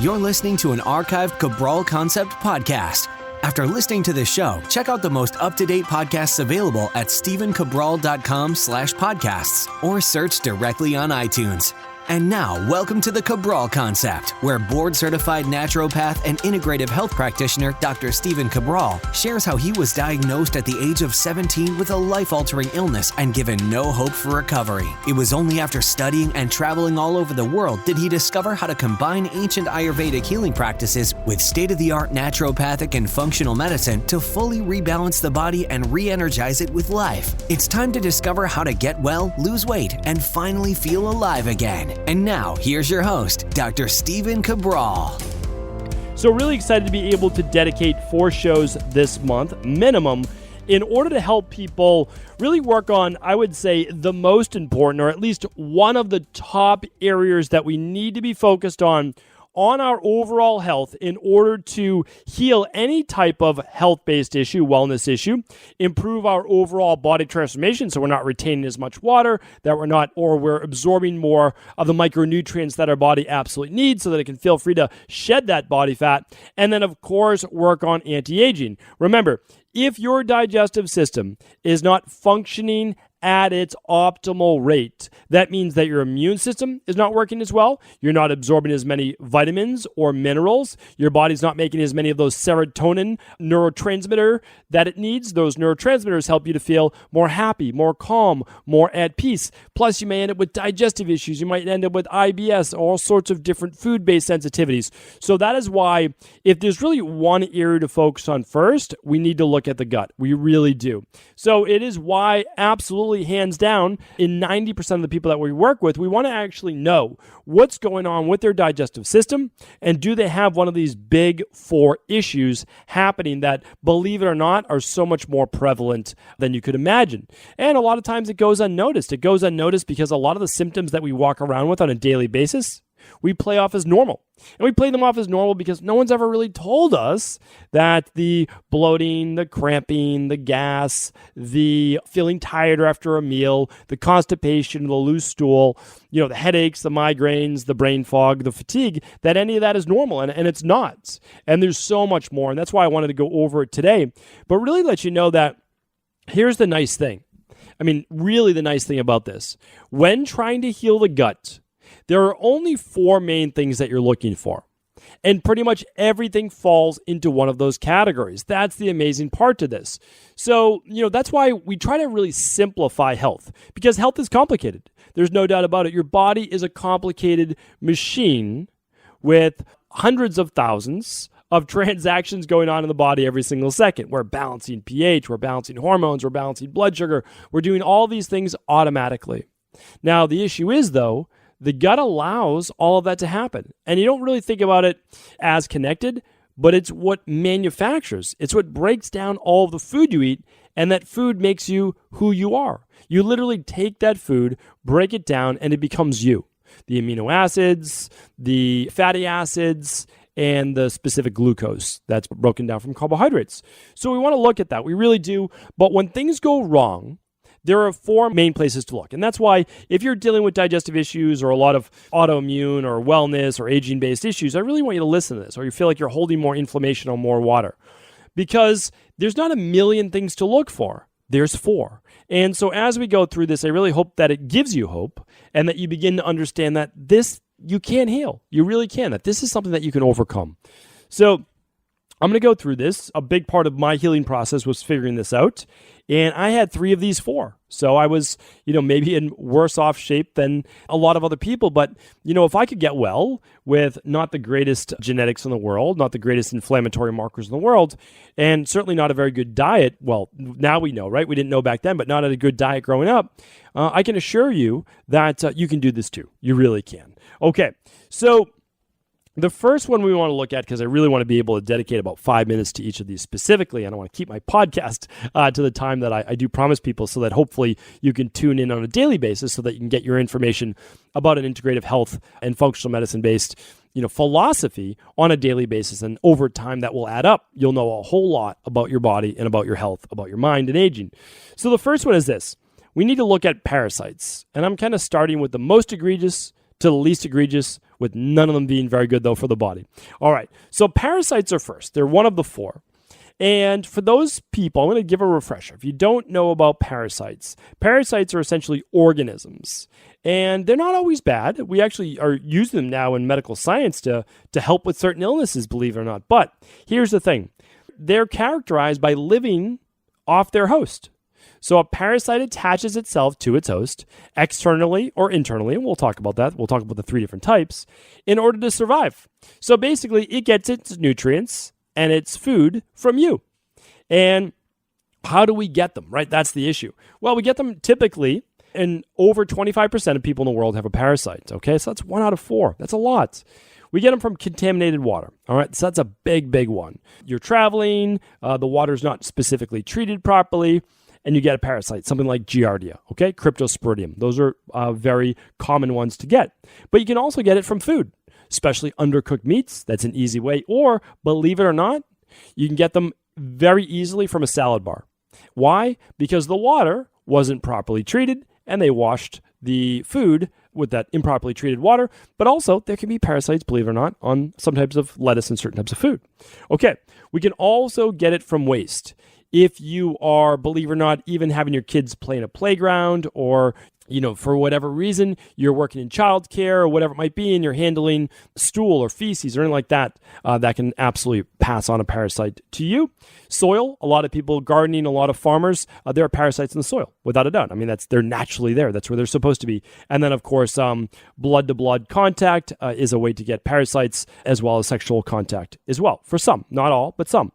You're listening to an archived Cabral Concept podcast. After listening to this show, check out the most up-to-date podcasts available at stephencabral.com/podcasts or search directly on iTunes. And now, welcome to the Cabral Concept, where board-certified naturopath and integrative health practitioner Dr. Stephen Cabral shares how he was diagnosed at the age of 17 with a life-altering illness and given no hope for recovery. It was only after studying and traveling all over the world did he discover how to combine ancient Ayurvedic healing practices with state-of-the-art naturopathic and functional medicine to fully rebalance the body and re-energize it with life. It's time to discover how to get well, lose weight, and finally feel alive again. And now, here's your host, Dr. Stephen Cabral. So really excited to be able to dedicate 4 shows this month, minimum, in order to help people really work on, I would say, the most important, or at least one of the top areas that we need to be focused on our overall health in order to heal any type of health-based issue, wellness issue, improve our overall body transformation so we're not retaining as much water, we're absorbing more of the micronutrients that our body absolutely needs so that it can feel free to shed that body fat, and then, of course, work on anti-aging. Remember, if your digestive system is not functioning at its optimal rate, that means that your immune system is not working as well. You're not absorbing as many vitamins or minerals. Your body's not making as many of those serotonin neurotransmitter that it needs. Those neurotransmitters help you to feel more happy, more calm, more at peace. Plus, you may end up with digestive issues. You might end up with IBS, all sorts of different food-based sensitivities. So that is why, if there's really one area to focus on first, we need to look at the gut. We really do. So it is why, absolutely, hands down, in 90% of the people that we work with, we want to actually know what's going on with their digestive system, and do they have one of these big 4 issues happening that, believe it or not, are so much more prevalent than you could imagine. And a lot of times it goes unnoticed. It goes unnoticed because a lot of the symptoms that we walk around with on a daily basis, we play off as normal. And we play them off as normal because no one's ever really told us that the bloating, the cramping, the gas, the feeling tired after a meal, the constipation, the loose stool, the headaches, the migraines, the brain fog, the fatigue, that any of that is normal, and it's not. And there's so much more, and that's why I wanted to go over it today. But really let you know that here's the nice thing. Really the nice thing about this. When trying to heal the gut, there are only 4 main things that you're looking for. And pretty much everything falls into one of those categories. That's the amazing part to this. So, that's why we try to really simplify health, because health is complicated. There's no doubt about it. Your body is a complicated machine with hundreds of thousands of transactions going on in the body every single second. We're balancing pH, we're balancing hormones, we're balancing blood sugar. We're doing all these things automatically. Now, the issue is, though, the gut allows all of that to happen. And you don't really think about it as connected, but it's what manufactures. It's what breaks down all of the food you eat, and that food makes you who you are. You literally take that food, break it down, and it becomes you. The amino acids, the fatty acids, and the specific glucose that's broken down from carbohydrates. So we want to look at that. We really do. But when things go wrong, there are 4 main places to look. And that's why if you're dealing with digestive issues or a lot of autoimmune or wellness or aging-based issues, I really want you to listen to this, or you feel like you're holding more inflammation or more water. Because there's not a million things to look for. There's 4. And so as we go through this, I really hope that it gives you hope and that you begin to understand that this you can heal. You really can. That this is something that you can overcome. So I'm going to go through this. A big part of my healing process was figuring this out. And I had 3 of these 4. So I was, maybe in worse off shape than a lot of other people. But, if I could get well with not the greatest genetics in the world, not the greatest inflammatory markers in the world, and certainly not a very good diet, well, now we know, right? We didn't know back then, but not a good diet growing up. I can assure you that you can do this too. You really can. Okay, so the first one we want to look at, because I really want to be able to dedicate about 5 minutes to each of these specifically, and I want to keep my podcast to the time that I do promise people, so that hopefully you can tune in on a daily basis so that you can get your information about an integrative health and functional medicine-based philosophy on a daily basis. And over time, that will add up. You'll know a whole lot about your body and about your health, about your mind and aging. So the first one is this. We need to look at parasites. And I'm kind of starting with the most egregious to the least egregious, with none of them being very good, though, for the body. All right, so parasites are first. They're one of the four. And for those people, I'm going to give a refresher. If you don't know about parasites, parasites are essentially organisms. And they're not always bad. We actually are using them now in medical science to help with certain illnesses, believe it or not. But here's the thing. They're characterized by living off their host. So a parasite attaches itself to its host, externally or internally, and we'll talk about that. We'll talk about the three different types, in order to survive. So basically, it gets its nutrients and its food from you. And how do we get them, right? That's the issue. Well, we get them typically, and over 25% of people in the world have a parasite, okay? So that's 1 out of 4. That's a lot. We get them from contaminated water, all right? So that's a big, big one. You're traveling, the water's not specifically treated properly, and you get a parasite, something like Giardia, okay? Cryptosporidium. Those are very common ones to get. But you can also get it from food, especially undercooked meats. That's an easy way. Or, believe it or not, you can get them very easily from a salad bar. Why? Because the water wasn't properly treated, and they washed the food with that improperly treated water. But also, there can be parasites, believe it or not, on some types of lettuce and certain types of food. Okay, we can also get it from waste. If you are, believe it or not, even having your kids play in a playground, or for whatever reason, you're working in childcare or whatever it might be, and you're handling stool or feces or anything like that, that can absolutely pass on a parasite to you. Soil, a lot of people gardening, a lot of farmers, there are parasites in the soil, without a doubt. I mean, they're naturally there. That's where they're supposed to be. And then, of course, blood-to-blood contact is a way to get parasites, as well as sexual contact as well. For some, not all, but some.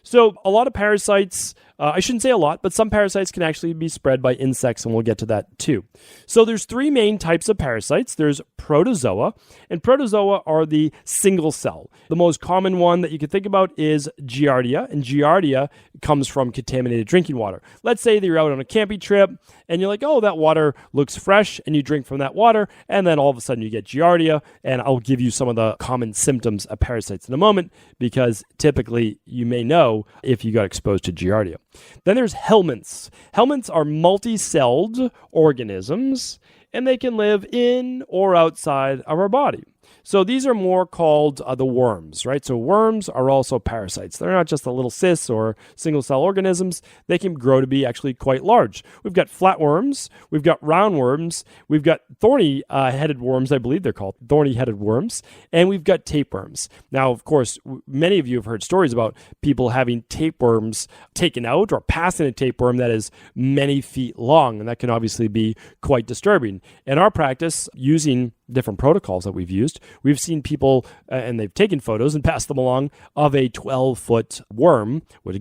So a lot of parasites, I shouldn't say a lot, but some parasites can actually be spread by insects, and we'll get to that too. So there's 3 main types of parasites. There's protozoa, and protozoa are the single cell. The most common one that you can think about is Giardia, and Giardia comes from contaminated drinking water. Let's say that you're out on a camping trip, and you're like, oh, that water looks fresh, and you drink from that water, and then all of a sudden you get Giardia, and I'll give you some of the common symptoms of parasites in a moment, because typically you may know if you got exposed to Giardia. Then there's helminths. Helminths are multi-celled organisms, and they can live in or outside of our body. So these are more called the worms, right? So worms are also parasites. They're not just the little cysts or single-cell organisms. They can grow to be actually quite large. We've got flatworms. We've got roundworms. We've got thorny-headed worms, I believe they're called, thorny-headed worms. And we've got tapeworms. Now, of course, many of you have heard stories about people having tapeworms taken out or passing a tapeworm that is many feet long, and that can obviously be quite disturbing. In our practice, using different protocols that we've used, we've seen people, and they've taken photos and passed them along, of a 12-foot worm, which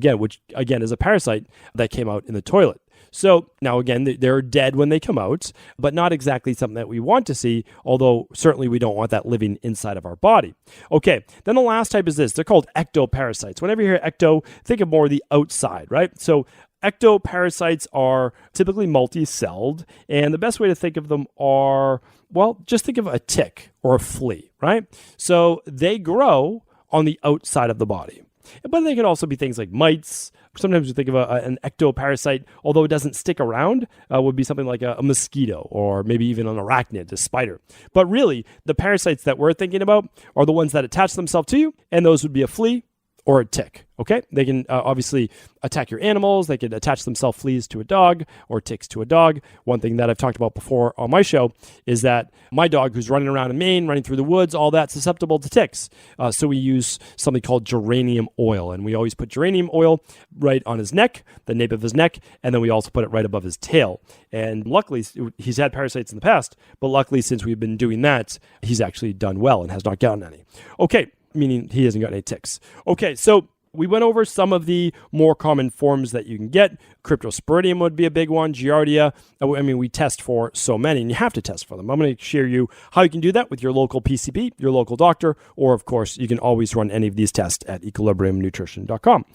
again is a parasite that came out in the toilet. So now again, they're dead when they come out, but not exactly something that we want to see, although certainly we don't want that living inside of our body. Okay, then the last type is this. They're called ectoparasites. Whenever you hear ecto, think of more the outside, right? So ectoparasites are typically multi-celled, and the best way to think of them are, well, just think of a tick or a flea, right? So they grow on the outside of the body. But they can also be things like mites. Sometimes we think of an ectoparasite, although it doesn't stick around, would be something like a mosquito, or maybe even an arachnid, a spider. But really, the parasites that we're thinking about are the ones that attach themselves to you, and those would be a flea or a tick, okay? They can obviously attack your animals. They can attach themselves, fleas to a dog or ticks to a dog. One thing that I've talked about before on my show is that my dog, who's running around in Maine, running through the woods, all that's susceptible to ticks. So we use something called geranium oil, and we always put geranium oil right on his neck, the nape of his neck, and then we also put it right above his tail. And luckily, he's had parasites in the past, but luckily, since we've been doing that, he's actually done well and has not gotten any. Okay. Meaning he hasn't got any ticks. Okay, so we went over some of the more common forms that you can get. Cryptosporidium would be a big one. Giardia. I mean, we test for so many, and you have to test for them. I'm going to share you how you can do that with your local PCP, your local doctor, or, of course, you can always run any of these tests at equilibriumnutrition.com.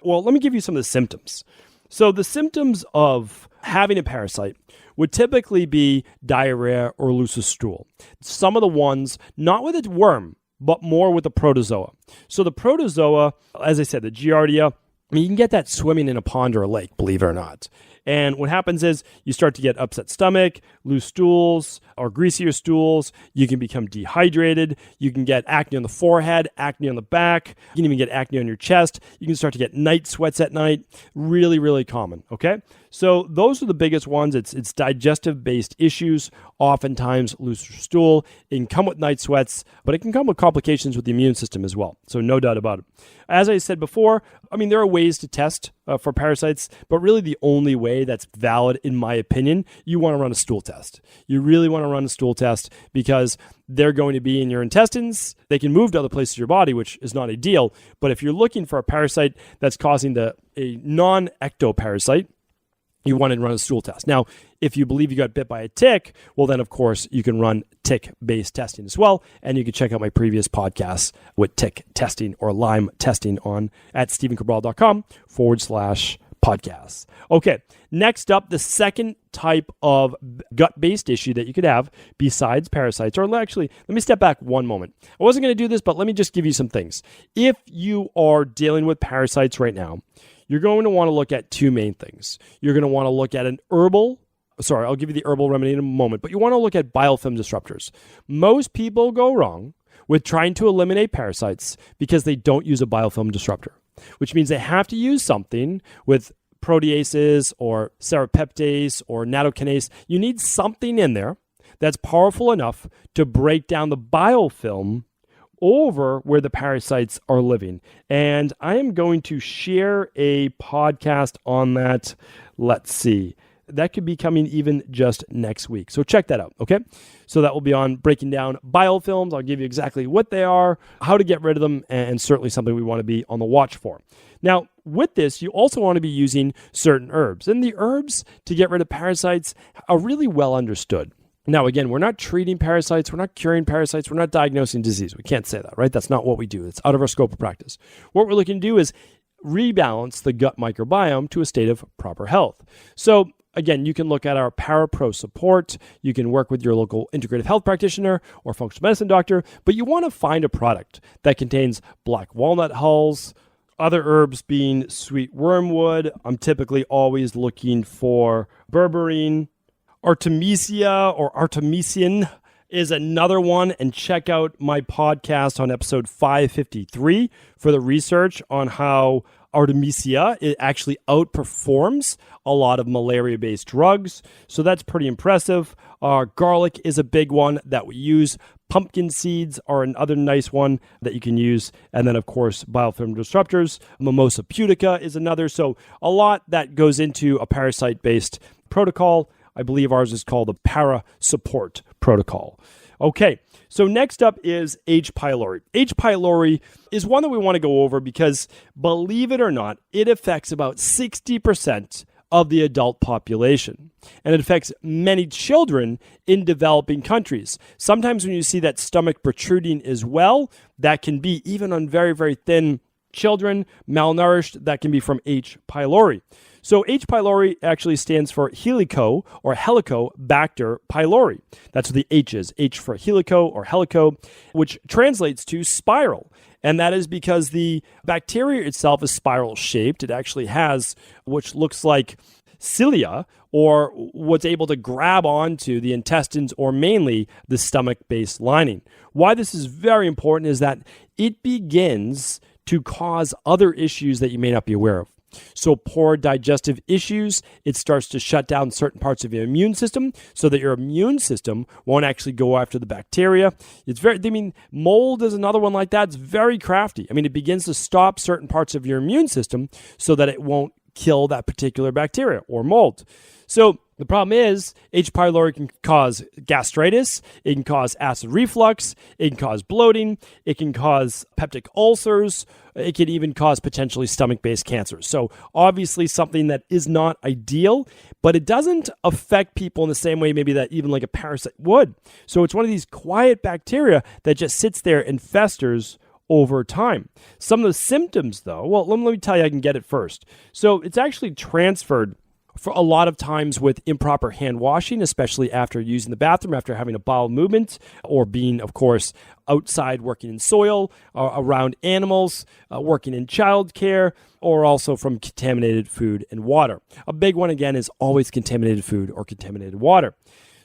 Well, let me give you some of the symptoms. So the symptoms of having a parasite would typically be diarrhea or loose stool. Some of the ones, not with a worm, but more with the protozoa. So the protozoa, as I said, the Giardia, I mean, you can get that swimming in a pond or a lake, believe it or not. And what happens is you start to get upset stomach, loose stools, or greasier stools. You can become dehydrated. You can get acne on the forehead, acne on the back. You can even get acne on your chest. You can start to get night sweats at night. Really, really common, okay? So those are the biggest ones. It's digestive-based issues, oftentimes looser stool. It can come with night sweats, but it can come with complications with the immune system as well. So no doubt about it. As I said before, there are ways to test for parasites, but really the only way that's valid, in my opinion, you want to run a stool test. You really want to run a stool test because they're going to be in your intestines. They can move to other places of your body, which is not ideal. But if you're looking for a parasite that's causing a non-ectoparasite, you want to run a stool test. Now, if you believe you got bit by a tick, well, then, of course, you can run tick-based testing as well. And you can check out my previous podcasts with tick testing or Lyme testing at stephencabral.com/podcasts. Okay, next up, the second type of gut-based issue that you could have besides parasites, or actually, let me step back one moment. I wasn't going to do this, but let me just give you some things. If you are dealing with parasites right now, you're going to want to look at two main things. You're going to want to look at I'll give you the herbal remedy in a moment, but you want to look at biofilm disruptors. Most people go wrong with trying to eliminate parasites because they don't use a biofilm disruptor, which means they have to use something with proteases or serrapeptase or nattokinase. You need something in there that's powerful enough to break down the biofilm over where the parasites are living. And I am going to share a podcast on that. Let's see. That could be coming even just next week. So check that out, okay? So that will be on breaking down biofilms. I'll give you exactly what they are, how to get rid of them, and certainly something we want to be on the watch for. Now, with this, you also want to be using certain herbs. And the herbs to get rid of parasites are really well understood. Now, again, we're not treating parasites. We're not curing parasites. We're not diagnosing disease. We can't say that, right? That's not what we do. It's out of our scope of practice. What we're looking to do is rebalance the gut microbiome to a state of proper health. So, again, you can look at our ParaPro support. You can work with your local integrative health practitioner or functional medicine doctor, but you want to find a product that contains black walnut hulls, other herbs being sweet wormwood. I'm typically always looking for berberine. Artemisia or Artemisian is another one, and check out my podcast on episode 553 for the research on how Artemisia it actually outperforms a lot of malaria-based drugs. So that's pretty impressive. Garlic is a big one that we use. Pumpkin seeds are another nice one that you can use. And then, of course, biofilm disruptors. Mimosa pudica is another. So a lot that goes into a parasite-based protocol. I believe ours is called the Para Support Protocol. Okay, so next up is H. pylori. H. pylori is one that we want to go over because, believe it or not, it affects about 60% of the adult population. And it affects many children in developing countries. Sometimes when you see that stomach protruding as well, that can be even on very, very thin children, malnourished, that can be from H. pylori. So H. pylori actually stands for Helico or Helicobacter pylori. That's what the H is, H for helico or helico, which translates to spiral. And that is because the bacteria itself is spiral shaped. It actually has what looks like cilia, or what's able to grab onto the intestines or mainly the stomach-based lining. Why this is very important is that it begins to cause other issues that you may not be aware of. So poor digestive issues, it starts to shut down certain parts of your immune system so that your immune system won't actually go after the bacteria. Mold is another one like that. It's very crafty. It begins to stop certain parts of your immune system so that it won't kill that particular bacteria or mold. So the problem is H. pylori can cause gastritis, it can cause acid reflux, it can cause bloating, it can cause peptic ulcers, it can even cause potentially stomach-based cancers. So obviously something that is not ideal, but it doesn't affect people in the same way maybe that even like a parasite would. So it's one of these quiet bacteria that just sits there and festers over time. Some of the symptoms though, well, let me tell you, I can get it first. So it's actually transferred for a lot of times with improper hand washing, especially after using the bathroom, after having a bowel movement, or being, of course, outside working in soil, around animals, working in childcare, or also from contaminated food and water. A big one, again, is always contaminated food or contaminated water.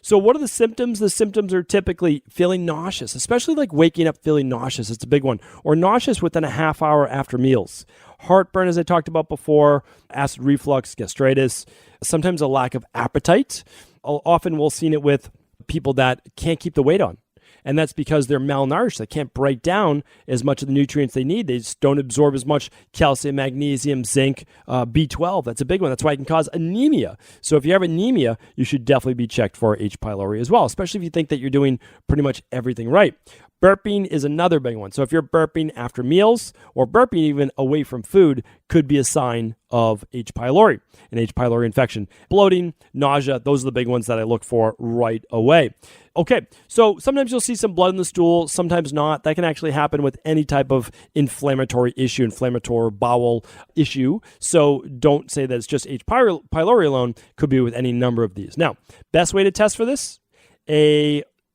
So what are the symptoms? The symptoms are typically feeling nauseous, especially like waking up feeling nauseous. It's a big one. Or nauseous within a half hour after meals. Heartburn, as I talked about before, acid reflux, gastritis, sometimes a lack of appetite. Often we'll see it with people that can't keep the weight on. And that's because they're malnourished. They can't break down as much of the nutrients they need. They just don't absorb as much calcium, magnesium, zinc, B12. That's a big one. That's why it can cause anemia. So if you have anemia, you should definitely be checked for H. pylori as well, especially if you think that you're doing pretty much everything right. Burping is another big one. So if you're burping after meals or burping even away from food, could be a sign of H. pylori, an H. pylori infection. Bloating, nausea, those are the big ones that I look for right away. Okay, so sometimes you'll see some blood in the stool, sometimes not. That can actually happen with any type of inflammatory issue, inflammatory bowel issue. So don't say that it's just H. pylori alone. Could be with any number of these. Now, best way to test for this?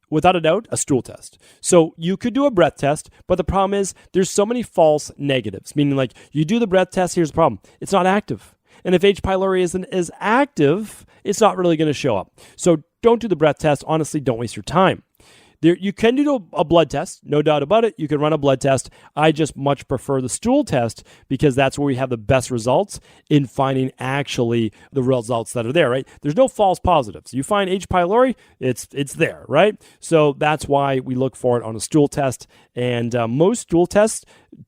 Without a doubt, a stool test. So you could do a breath test, but the problem is there's so many false negatives, meaning like you do the breath test, here's the problem. It's not active. And if H. pylori isn't as active, it's not really going to show up. So don't do the breath test. Honestly, don't waste your time. You can do a blood test, no doubt about it. You can run a blood test. I just much prefer the stool test because that's where we have the best results in finding actually the results that are there, right? There's no false positives. You find H. pylori, it's there, right? So that's why we look for it on a stool test. And most stool tests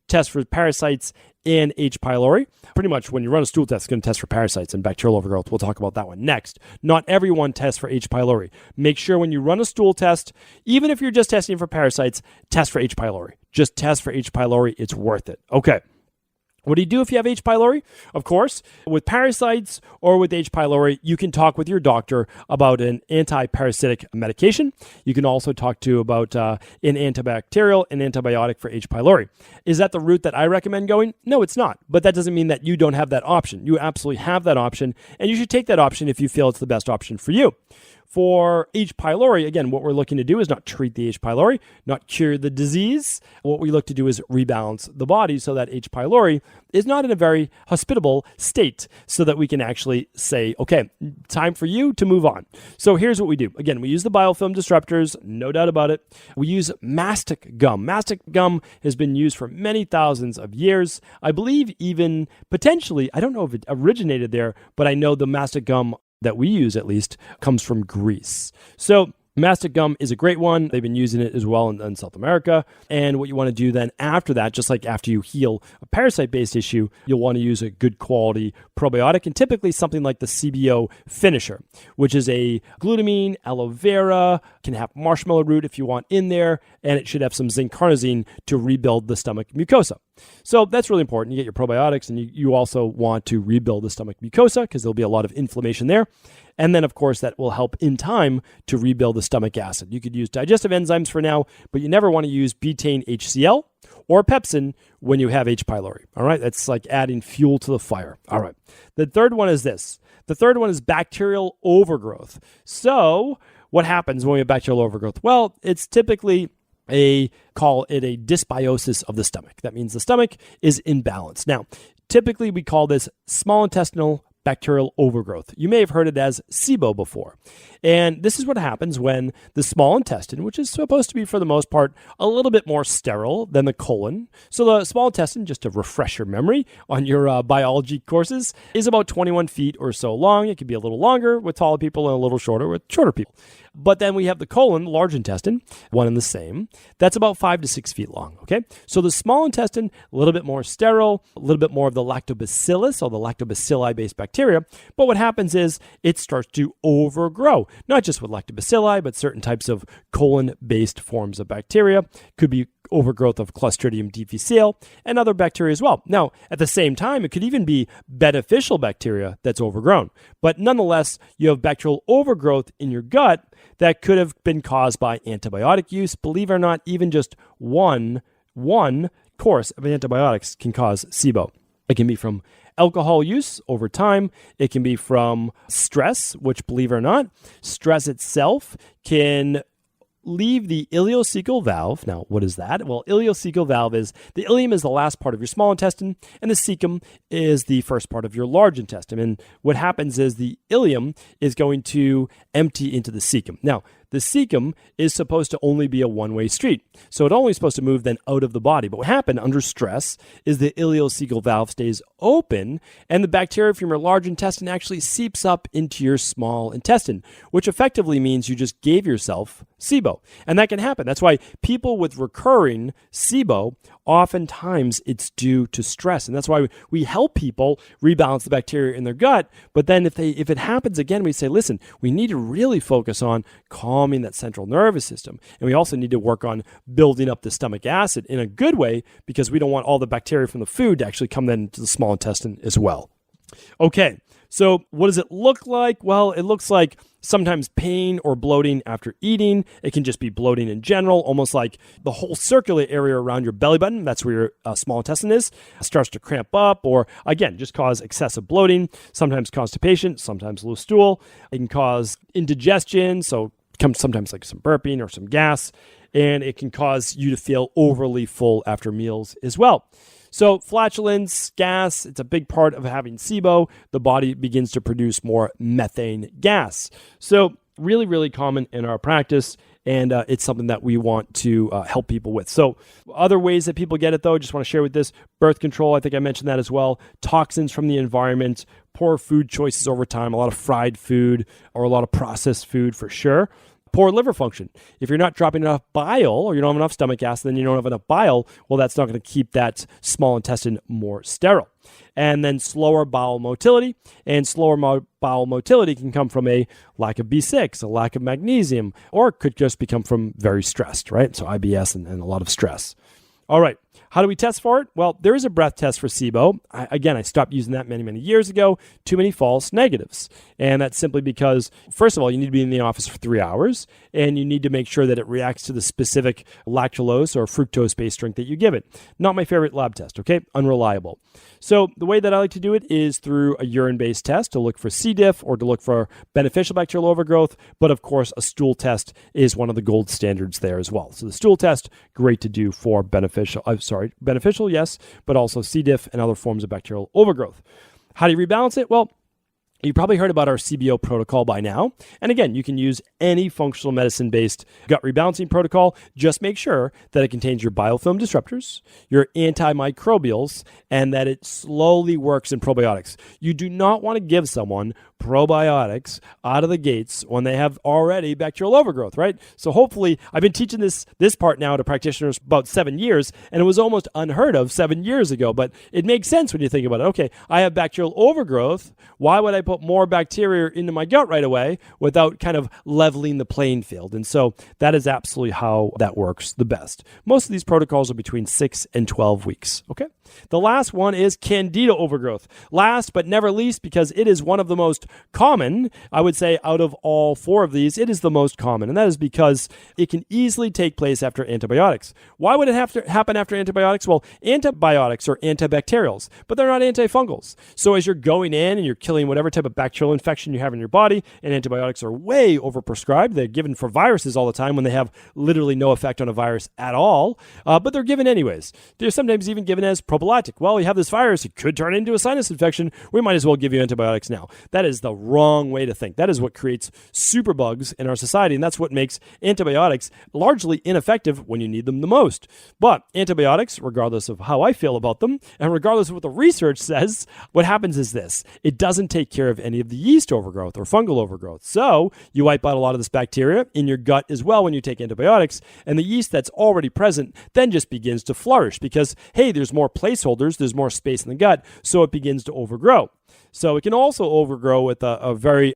test for parasites and H. pylori. Pretty much when you run a stool test, it's going to test for parasites and bacterial overgrowth. We'll talk about that one next. Not everyone tests for H. pylori. Make sure when you run a stool test, even if you're just testing for parasites, test for H. pylori. Just test for H. pylori. It's worth it. Okay. What do you do if you have H. pylori? Of course, with parasites or with H. pylori, you can talk with your doctor about an anti-parasitic medication. You can also talk to about an antibacterial and antibiotic for H. pylori. Is that the route that I recommend going? No, it's not. But that doesn't mean that you don't have that option. You absolutely have that option, and you should take that option if you feel it's the best option for you. For H. pylori, again, what we're looking to do is not treat the H. pylori, not cure the disease. What we look to do is rebalance the body so that H. pylori is not in a very hospitable state so that we can actually say, okay, time for you to move on. So here's what we do. Again, we use the biofilm disruptors, no doubt about it. We use mastic gum. Mastic gum has been used for many thousands of years. I believe even potentially, I don't know if it originated there, but I know the mastic gum that we use at least comes from Greece. So mastic gum is a great one. They've been using it as well in South America. And what you want to do then after that, just like after you heal a parasite-based issue, you'll want to use a good quality probiotic, and typically something like the CBO Finisher, which is a glutamine, aloe vera, can have marshmallow root if you want in there, and it should have some zinc carnosine to rebuild the stomach mucosa. So that's really important. You get your probiotics, and you also want to rebuild the stomach mucosa because there'll be a lot of inflammation there. And then, of course, that will help in time to rebuild the stomach acid. You could use digestive enzymes for now, but you never want to use betaine HCl or pepsin when you have H. pylori. All right, that's like adding fuel to the fire. All right, the third one is this. The third one is bacterial overgrowth. So what happens when we have bacterial overgrowth? Well, it's typically call it a dysbiosis of the stomach. That means the stomach is imbalanced. Now, typically we call this small intestinal bacterial overgrowth. You may have heard it as SIBO before. And this is what happens when the small intestine, which is supposed to be for the most part a little bit more sterile than the colon. So the small intestine, just to refresh your memory on your biology courses, is about 21 feet or so long. It can be a little longer with taller people and a little shorter with shorter people. But then we have the colon, large intestine, one and the same. That's about 5 to 6 feet long, okay? So the small intestine, a little bit more sterile, a little bit more of the lactobacillus or the lactobacilli-based bacteria. But what happens is it starts to overgrow, not just with lactobacilli, but certain types of colon-based forms of bacteria. Could be overgrowth of Clostridium difficile and other bacteria as well. Now, at the same time, it could even be beneficial bacteria that's overgrown. But nonetheless, you have bacterial overgrowth in your gut that could have been caused by antibiotic use. Believe it or not, even just one course of antibiotics can cause SIBO. It can be from alcohol use over time. It can be from stress, which, believe it or not, stress itself can leave the ileocecal valve. Now, what is that? Well, ileocecal valve is the ileum is the last part of your small intestine, and the cecum is the first part of your large intestine. And what happens is the ileum is going to empty into the cecum. Now, the cecum is supposed to only be a one-way street. So it's only supposed to move then out of the body. But what happened under stress is the ileocecal valve stays open and the bacteria from your large intestine actually seeps up into your small intestine, which effectively means you just gave yourself SIBO. And that can happen. That's why people with recurring SIBO, oftentimes it's due to stress. And that's why we help people rebalance the bacteria in their gut. But then if it happens again, we say, listen, we need to really focus on calming that central nervous system. And we also need to work on building up the stomach acid in a good way because we don't want all the bacteria from the food to actually come then to the small intestine as well. Okay, so what does it look like? Well, it looks like sometimes pain or bloating after eating. It can just be bloating in general, almost like the whole circular area around your belly button, that's where your small intestine is, starts to cramp up or, again, just cause excessive bloating, sometimes constipation, sometimes loose stool. It can cause indigestion, so sometimes like some burping or some gas, and it can cause you to feel overly full after meals as well. So flatulence, gas, it's a big part of having SIBO. The body begins to produce more methane gas. So really, really common in our practice, and it's something that we want to help people with. So other ways that people get it, though, just want to share with this, birth control, I think I mentioned that as well, toxins from the environment, poor food choices over time, a lot of fried food or a lot of processed food for sure. Poor liver function. If you're not dropping enough bile or you don't have enough stomach acid, then you don't have enough bile, well, that's not going to keep that small intestine more sterile. And then slower bowel motility. And slower bowel motility can come from a lack of B6, a lack of magnesium, or it could just become from very stressed, right? So IBS and a lot of stress. All right. How do we test for it? Well, there is a breath test for SIBO. I stopped using that many, many years ago. Too many false negatives. And that's simply because, first of all, you need to be in the office for 3 hours, and you need to make sure that it reacts to the specific lactulose or fructose-based drink that you give it. Not my favorite lab test, okay? Unreliable. So the way that I like to do it is through a urine-based test to look for C. diff or to look for beneficial bacterial overgrowth. But of course, a stool test is one of the gold standards there as well. So the stool test, great to do for beneficial, yes, but also C. diff and other forms of bacterial overgrowth. How do you rebalance it? Well, you probably heard about our CBO protocol by now. And again, you can use any functional medicine-based gut rebalancing protocol. Just make sure that it contains your biofilm disruptors, your antimicrobials, and that it slowly works in probiotics. You do not want to give someone probiotics out of the gates when they have already bacterial overgrowth, right? So hopefully, I've been teaching this part now to practitioners about 7 years, and it was almost unheard of 7 years ago, but it makes sense when you think about it. Okay, I have bacterial overgrowth. Why would I put more bacteria into my gut right away without kind of leveling the playing field? And so that is absolutely how that works the best. Most of these protocols are between 6 and 12 weeks, okay? The last one is Candida overgrowth. Last but never least, because it is one of the most common, I would say out of all 4 of these, it is the most common. And that is because it can easily take place after antibiotics. Why would it have to happen after antibiotics? Well, antibiotics are antibacterials, but they're not antifungals. So as you're going in and you're killing whatever type of bacterial infection you have in your body, and antibiotics are way overprescribed. They're given for viruses all the time when they have literally no effect on a virus at all, but they're given anyways. They're sometimes even given as prophylactic. Well, you have this virus, it could turn into a sinus infection. We might as well give you antibiotics now. That is the wrong way to think. That is what creates superbugs in our society, and that's what makes antibiotics largely ineffective when you need them the most. But antibiotics, regardless of how I feel about them, and regardless of what the research says, what happens is this. It doesn't take care of any of the yeast overgrowth or fungal overgrowth. So you wipe out a lot of this bacteria in your gut as well when you take antibiotics, and the yeast that's already present then just begins to flourish because, hey, there's more placeholders, there's more space in the gut, so it begins to overgrow. So it can also overgrow with a very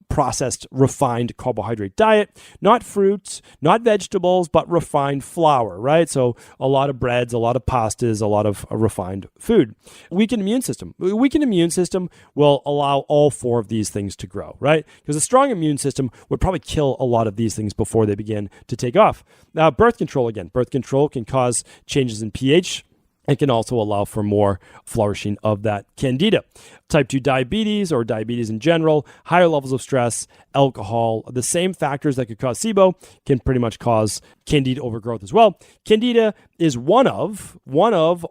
processed, refined carbohydrate diet, not fruits, not vegetables, but refined flour, right? So a lot of breads, a lot of pastas, a lot of refined food. Weakened immune system. Weakened immune system will allow all 4 of these things to grow, right? Because a strong immune system would probably kill a lot of these things before they begin to take off. Now, birth control, again, birth control can cause changes in pH, It can also allow for more flourishing of that candida. Type 2 diabetes or diabetes in general, higher levels of stress, alcohol, the same factors that could cause SIBO can pretty much cause candida overgrowth as well. Candida is one of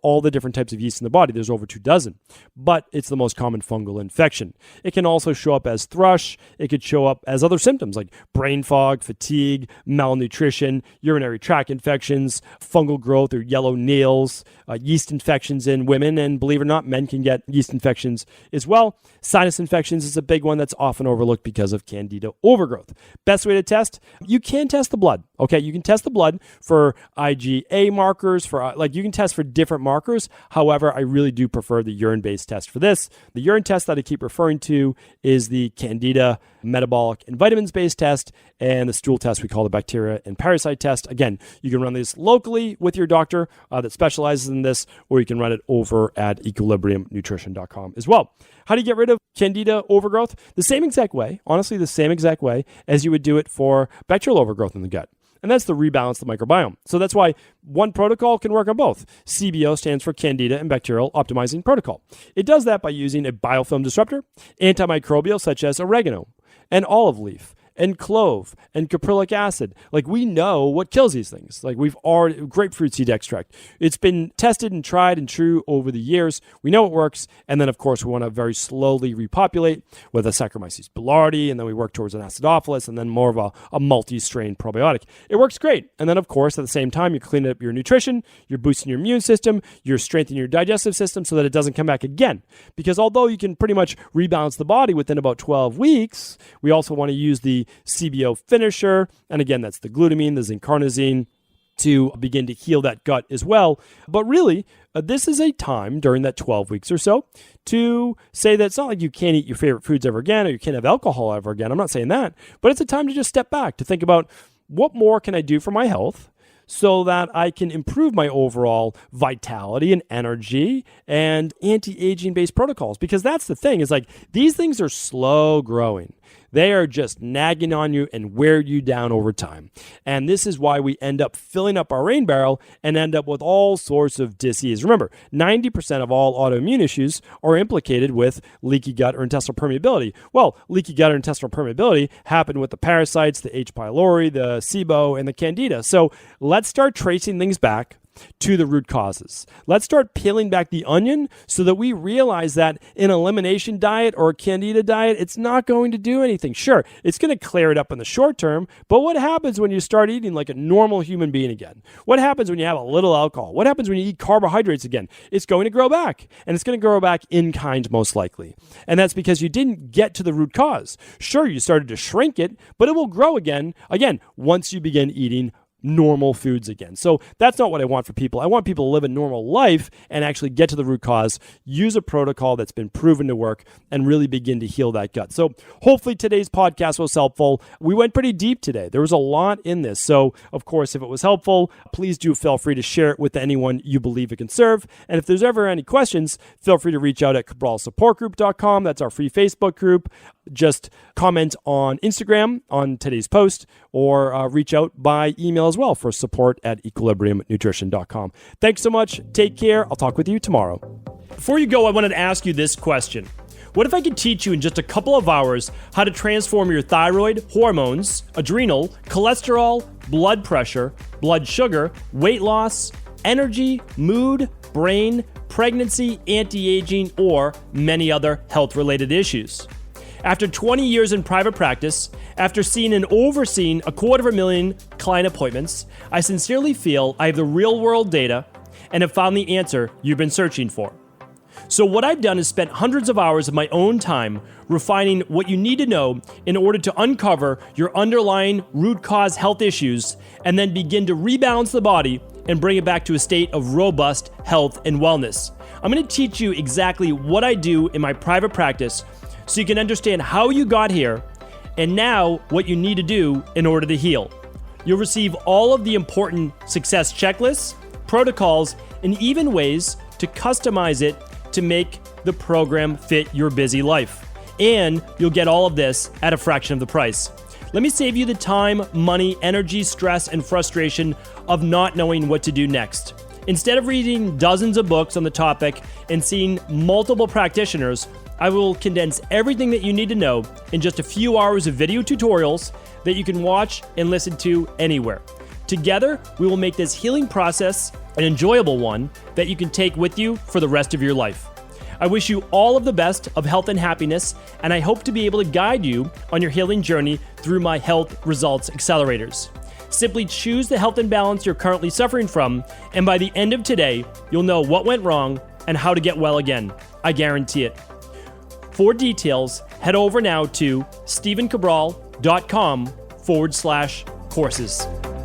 all the different types of yeast in the body. There's over 24, but it's the most common fungal infection. It can also show up as thrush. It could show up as other symptoms like brain fog, fatigue, malnutrition, urinary tract infections, fungal growth or yellow nails, yeast infections in women, and believe it or not, men can get yeast infections as well. Sinus infections is a big one that's often overlooked because of candida overgrowth. Best way to test, you can test the blood. Okay, you can test the blood for IgA markers, you can test for different markers. However, I really do prefer the urine-based test for this. The urine test that I keep referring to is the candida metabolic and vitamins-based test, and the stool test we call the bacteria and parasite test. Again, you can run this locally with your doctor that specializes in this, or you can run it over at equilibriumnutrition.com as well. How do you get rid of candida overgrowth? The same exact way, honestly, the same exact way as you would do it for bacterial overgrowth in the gut. And that's to rebalance the microbiome. So that's why one protocol can work on both. CBO stands for Candida and Bacterial Optimizing Protocol. It does that by using a biofilm disruptor, antimicrobial such as oregano and olive leaf and clove and caprylic acid. Like, we know what kills these things. Like, we've already, grapefruit seed extract. It's been tested and tried and true over the years. We know it works. And then, of course, we want to very slowly repopulate with a Saccharomyces boulardii, and then we work towards an acidophilus, and then more of a multi-strain probiotic. It works great. And then, of course, at the same time, you're cleaning up your nutrition, you're boosting your immune system, you're strengthening your digestive system so that it doesn't come back again. Because although you can pretty much rebalance the body within about 12 weeks, we also want to use the CBO finisher, and again, that's the glutamine, the zincarnosine, to begin to heal that gut as well. But really, this is a time during that 12 weeks or so to say that it's not like you can't eat your favorite foods ever again or you can't have alcohol ever again. I'm not saying that, but it's a time to just step back, to think about what more can I do for my health so that I can improve my overall vitality and energy and anti-aging based protocols. Because that's the thing, is like, these things are slow growing. They are just nagging on you and wear you down over time. And this is why we end up filling up our rain barrel and end up with all sorts of disease. Remember, 90% of all autoimmune issues are implicated with leaky gut or intestinal permeability. Well, leaky gut or intestinal permeability happen with the parasites, the H. pylori, the SIBO, and the candida. So let's start tracing things back to the root causes. Let's start peeling back the onion so that we realize that an elimination diet or a candida diet, it's not going to do anything. Sure, it's going to clear it up in the short term, but what happens when you start eating like a normal human being again? What happens when you have a little alcohol? What happens when you eat carbohydrates again? It's going to grow back, and it's going to grow back in kind most likely. And that's because you didn't get to the root cause. Sure, you started to shrink it, but it will grow again, once you begin eating normal foods again. So that's not what I want for people. I want people to live a normal life and actually get to the root cause, use a protocol that's been proven to work, and really begin to heal that gut. So hopefully today's podcast was helpful. We went pretty deep today. There was a lot in this. So of course, if it was helpful, please do feel free to share it with anyone you believe it can serve. And if there's ever any questions, feel free to reach out at cabralsupportgroup.com. That's our free Facebook group. Just comment on Instagram on today's post, or reach out by email as well for support at equilibriumnutrition.com. Thanks so much. Take care. I'll talk with you tomorrow. Before you go, I wanted to ask you this question. What if I could teach you in just a couple of hours how to transform your thyroid, hormones, adrenal, cholesterol, blood pressure, blood sugar, weight loss, energy, mood, brain, pregnancy, anti-aging, or many other health-related issues? After 20 years in private practice, after seeing and overseeing 250,000 client appointments, I sincerely feel I have the real-world data and have found the answer you've been searching for. So what I've done is spent hundreds of hours of my own time refining what you need to know in order to uncover your underlying root cause health issues and then begin to rebalance the body and bring it back to a state of robust health and wellness. I'm going to teach you exactly what I do in my private practice so you can understand how you got here and now what you need to do in order to heal. You'll receive all of the important success checklists, protocols, and even ways to customize it to make the program fit your busy life. And you'll get all of this at a fraction of the price. Let me save you the time, money, energy, stress, and frustration of not knowing what to do next. Instead of reading dozens of books on the topic and seeing multiple practitioners, I will condense everything that you need to know in just a few hours of video tutorials that you can watch and listen to anywhere. Together, we will make this healing process an enjoyable one that you can take with you for the rest of your life. I wish you all of the best of health and happiness, and I hope to be able to guide you on your healing journey through my Health Results Accelerators. Simply choose the health imbalance you're currently suffering from, and by the end of today, you'll know what went wrong and how to get well again. I guarantee it. For details, head over now to stephencabral.com/courses.